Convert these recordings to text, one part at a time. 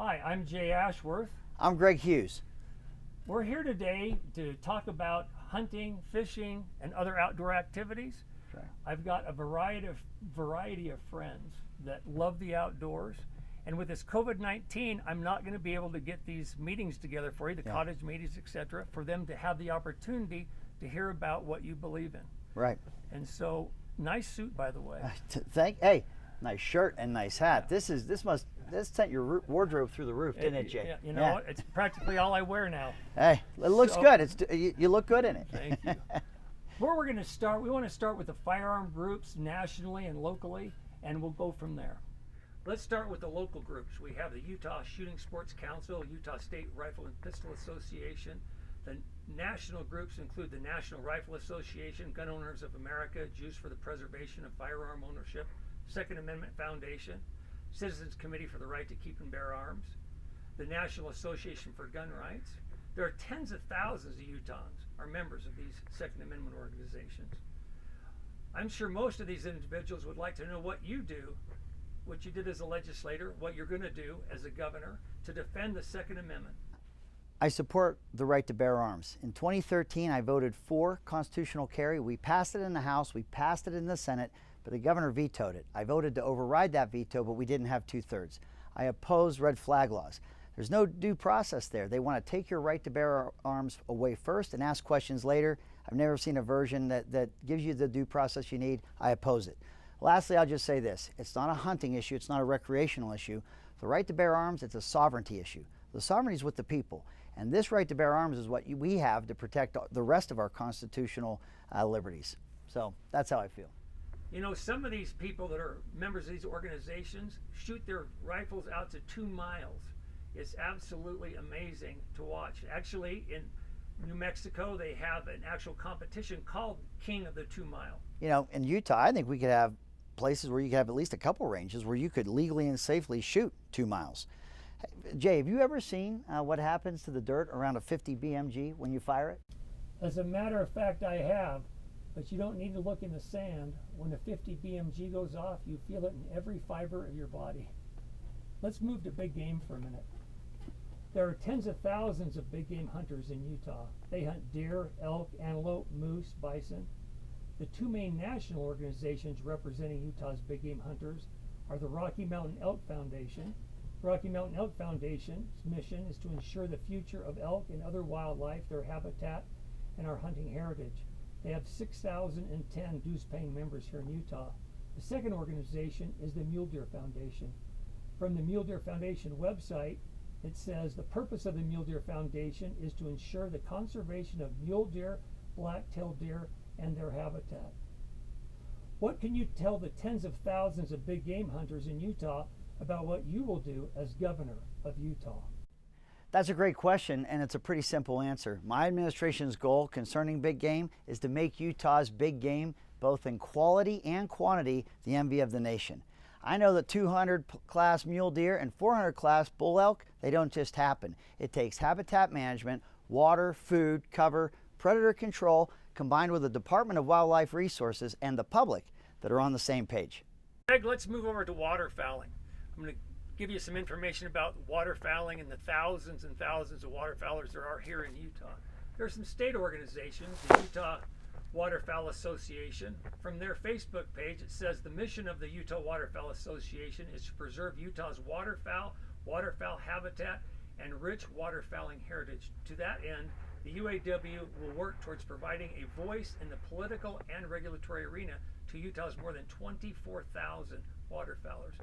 Hi, I'm Jay Ashworth. I'm Greg Hughes. We're here today to talk about hunting, fishing, and other outdoor activities. Sure. I've got a variety of friends that love the outdoors. And with this COVID-19, I'm not going to be able to get these meetings together for you, the cottage meetings, etc., for them to have the opportunity to hear about what you believe in. Right. And so, nice suit, by the way. Hey, nice shirt and nice hat. Yeah. This sent your wardrobe through the roof, didn't it, Jay? Yeah, you know what? It's practically all I wear now. Hey, it looks good. You look good in it. Thank you. Where we're going to start, we want to start with the firearm groups nationally and locally, and we'll go from there. Let's start with the local groups. We have the Utah Shooting Sports Council, Utah State Rifle and Pistol Association. The national groups include the National Rifle Association, Gun Owners of America, Jews for the Preservation of Firearm Ownership, Second Amendment Foundation, Citizens Committee for the Right to Keep and Bear Arms, the National Association for Gun Rights. There are tens of thousands of Utahns are members of these Second Amendment organizations. I'm sure most of these individuals would like to know what you do, what you did as a legislator, what you're going to do as a governor to defend the Second Amendment. I support the right to bear arms. In 2013, I voted for constitutional carry. We passed it in the House, we passed it in the Senate, but the governor vetoed it. I voted to override that veto, but we didn't have 2/3. I oppose red flag laws. There's no due process there. They want to take your right to bear arms away first and ask questions later. I've never seen a version that gives you the due process you need. I oppose it. Lastly, I'll just say this. It's not a hunting issue. It's not a recreational issue. The right to bear arms, it's a sovereignty issue. The sovereignty is with the people. And this right to bear arms is what we have to protect the rest of our constitutional liberties. So that's how I feel. You know, some of these people that are members of these organizations shoot their rifles out to 2 miles. It's absolutely amazing to watch. Actually, in New Mexico, they have an actual competition called King of the 2 Mile. You know, in Utah, I think we could have places where you could have at least a couple ranges where you could legally and safely shoot 2 miles. Jay, have you ever seen what happens to the dirt around a 50 BMG when you fire it? As a matter of fact, I have, but you don't need to look in the sand. When a 50 BMG goes off, you feel it in every fiber of your body. Let's move to big game for a minute. There are tens of thousands of big game hunters in Utah. They hunt deer, elk, antelope, moose, bison. The two main national organizations representing Utah's big game hunters are the Rocky Mountain Elk Foundation. The Rocky Mountain Elk Foundation's mission is to ensure the future of elk and other wildlife, their habitat, and our hunting heritage. They have 6,010 dues-paying members here in Utah. The second organization is the Mule Deer Foundation. From the Mule Deer Foundation website, it says the purpose of the Mule Deer Foundation is to ensure the conservation of mule deer, black-tailed deer, and their habitat. What can you tell the tens of thousands of big game hunters in Utah about what you will do as governor of Utah? That's a great question, and it's a pretty simple answer. My administration's goal concerning big game is to make Utah's big game, both in quality and quantity, the envy of the nation. I know that 200 class mule deer and 400 class bull elk, they don't just happen. It takes habitat management, water, food, cover, predator control, combined with the Department of Wildlife Resources and the public that are on the same page. Greg, let's move over to waterfowling. I'm going to give you some information about waterfowling and the thousands and thousands of waterfowlers there are here in Utah. There are some state organizations, the Utah Waterfowl Association. From their Facebook page, it says the mission of the Utah Waterfowl Association is to preserve Utah's waterfowl habitat, and rich waterfowling heritage. To that end, the UAW will work towards providing a voice in the political and regulatory arena to Utah's more than 24,000 waterfowlers.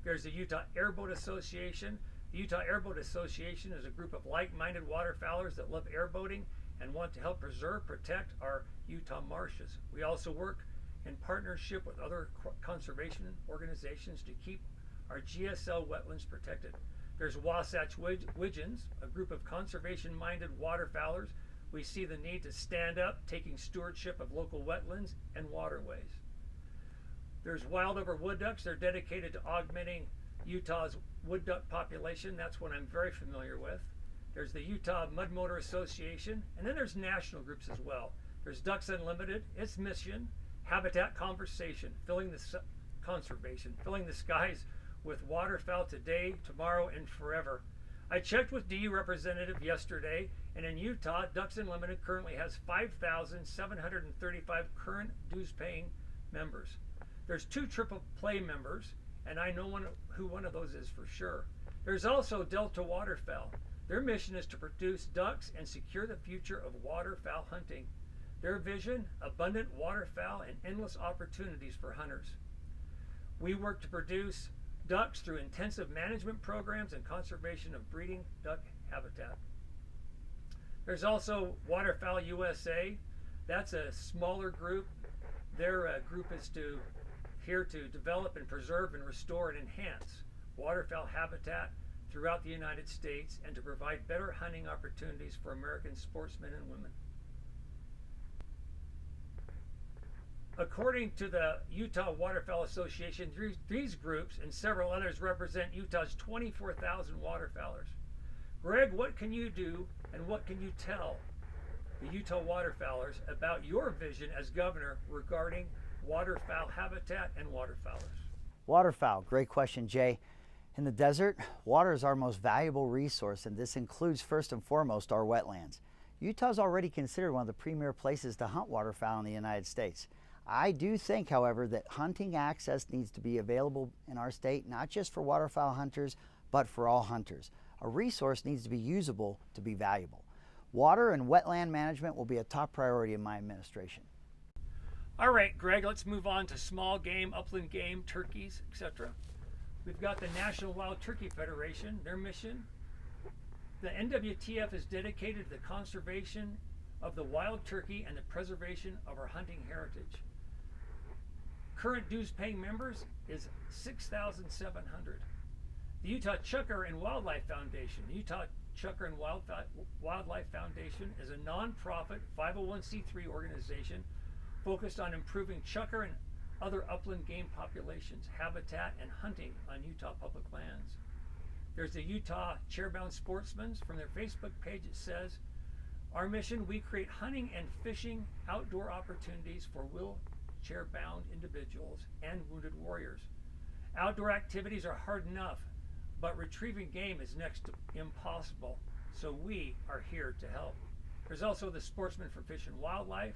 There's the Utah Airboat Association. The Utah Airboat Association is a group of like-minded waterfowlers that love airboating and want to help preserve, protect our Utah marshes. We also work in partnership with other conservation organizations to keep our GSL wetlands protected. There's Wasatch Widgeons, a group of conservation-minded waterfowlers. We see the need to stand up, taking stewardship of local wetlands and waterways. There's Wildover Wood Ducks. They're dedicated to augmenting Utah's wood duck population. That's one I'm very familiar with. There's the Utah Mud Motor Association, and then there's national groups as well. There's Ducks Unlimited, its mission, Habitat Conservation, filling the skies with waterfowl today, tomorrow, and forever. I checked with DU representative yesterday, and in Utah, Ducks Unlimited currently has 5,735 current dues-paying members. There's 2 triple play members, and I know who one of those is for sure. There's also Delta Waterfowl. Their mission is to produce ducks and secure the future of waterfowl hunting. Their vision, abundant waterfowl and endless opportunities for hunters. We work to produce ducks through intensive management programs and conservation of breeding duck habitat. There's also Waterfowl USA. That's a smaller group. Their group is here to develop and preserve and restore and enhance waterfowl habitat throughout the United States and to provide better hunting opportunities for American sportsmen and women. According to the Utah Waterfowl Association, these groups and several others represent Utah's 24,000 waterfowlers. Greg, what can you do and what can you tell the Utah waterfowlers about your vision as governor regarding waterfowl habitat and waterfowlers? Waterfowl, great question, Jay. In the desert, water is our most valuable resource, and this includes first and foremost our wetlands. Utah is already considered one of the premier places to hunt waterfowl in the United States. I do think, however, that hunting access needs to be available in our state, not just for waterfowl hunters, but for all hunters. A resource needs to be usable to be valuable. Water and wetland management will be a top priority in my administration. All right, Greg, let's move on to small game, upland game, turkeys, etc. We've got the National Wild Turkey Federation, their mission. The NWTF is dedicated to the conservation of the wild turkey and the preservation of our hunting heritage. Current dues-paying members is 6,700. The Utah Chukar and Wildlife Foundation. The Utah Chukar and Wildlife Foundation is a nonprofit 501c3 organization focused on improving chukar and other upland game populations, habitat, and hunting on Utah public lands. There's the Utah Chairbound Sportsmen. From their Facebook page it says, "Our mission, we create hunting and fishing outdoor opportunities for wheelchair-bound individuals and wounded warriors. Outdoor activities are hard enough, but retrieving game is next to impossible, so we are here to help." There's also the Sportsmen for Fish and Wildlife.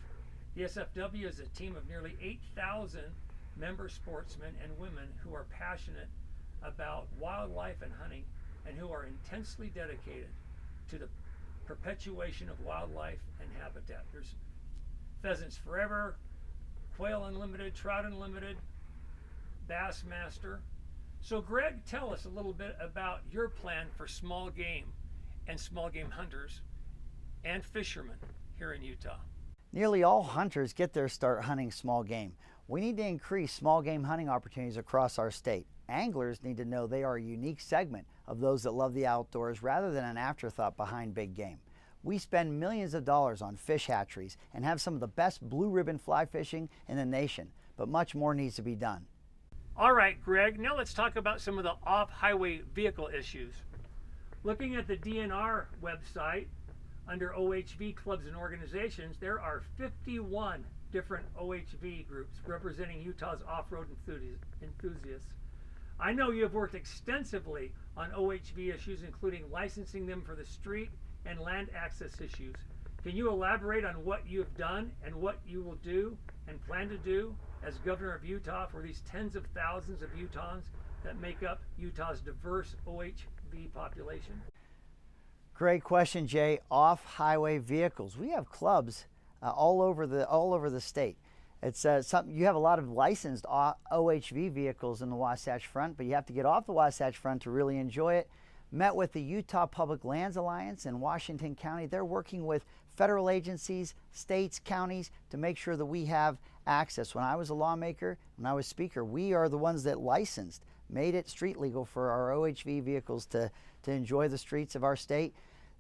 The SFW is a team of nearly 8,000 member sportsmen and women who are passionate about wildlife and hunting and who are intensely dedicated to the perpetuation of wildlife and habitat. There's Pheasants Forever, Quail Unlimited, Trout Unlimited, Bassmaster. So Greg, tell us a little bit about your plan for small game and small game hunters and fishermen here in Utah. Nearly all hunters get their start hunting small game. We need to increase small game hunting opportunities across our state. Anglers need to know they are a unique segment of those that love the outdoors rather than an afterthought behind big game. We spend millions of dollars on fish hatcheries and have some of the best blue ribbon fly fishing in the nation, but much more needs to be done. All right, Greg, now let's talk about some of the off-highway vehicle issues. Looking at the DNR website, under OHV clubs and organizations, there are 51 different OHV groups representing Utah's off-road enthusiasts. I know you have worked extensively on OHV issues, including licensing them for the street and land access issues. Can you elaborate on what you have done and what you will do and plan to do as governor of Utah for these tens of thousands of Utahns that make up Utah's diverse OHV population? Great question, Jay. Off-highway vehicles. We have clubs all over the state. It's something you have a lot of licensed OHV vehicles in the Wasatch Front, but you have to get off the Wasatch Front to really enjoy it. Met with the Utah Public Lands Alliance in Washington County. They're working with federal agencies, states, counties to make sure that we have access. When I was a lawmaker, when I was speaker, we are the ones that licensed, made it street legal for our OHV vehicles to enjoy the streets of our state.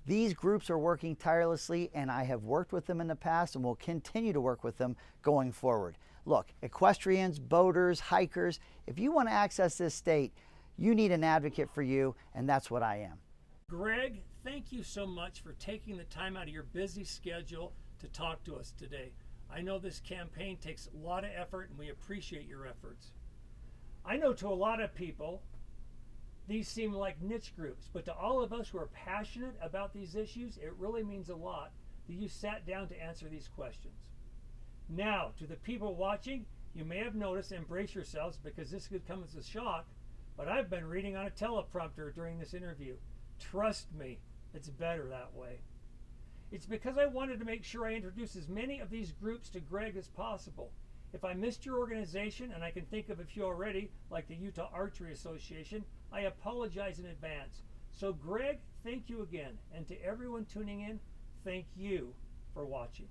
These groups are working tirelessly, and I have worked with them in the past and will continue to work with them going forward. Look, equestrians, boaters, hikers, if you want to access this state, you need an advocate for you, and that's what I am. Greg, thank you so much for taking the time out of your busy schedule to talk to us today. I know this campaign takes a lot of effort, and we appreciate your efforts. I know to a lot of people, These seem like niche groups, but to all of us who are passionate about these issues, it really means a lot that you sat down to answer these questions. Now, to the people watching, you may have noticed, and brace yourselves because this could come as a shock, but I've been reading on a teleprompter during this interview. Trust me, it's better that way. It's because I wanted to make sure I introduce as many of these groups to Greg as possible. If I missed your organization, and I can think of a few already, like the Utah Archery Association, I apologize in advance. So Greg, thank you again. And to everyone tuning in, thank you for watching.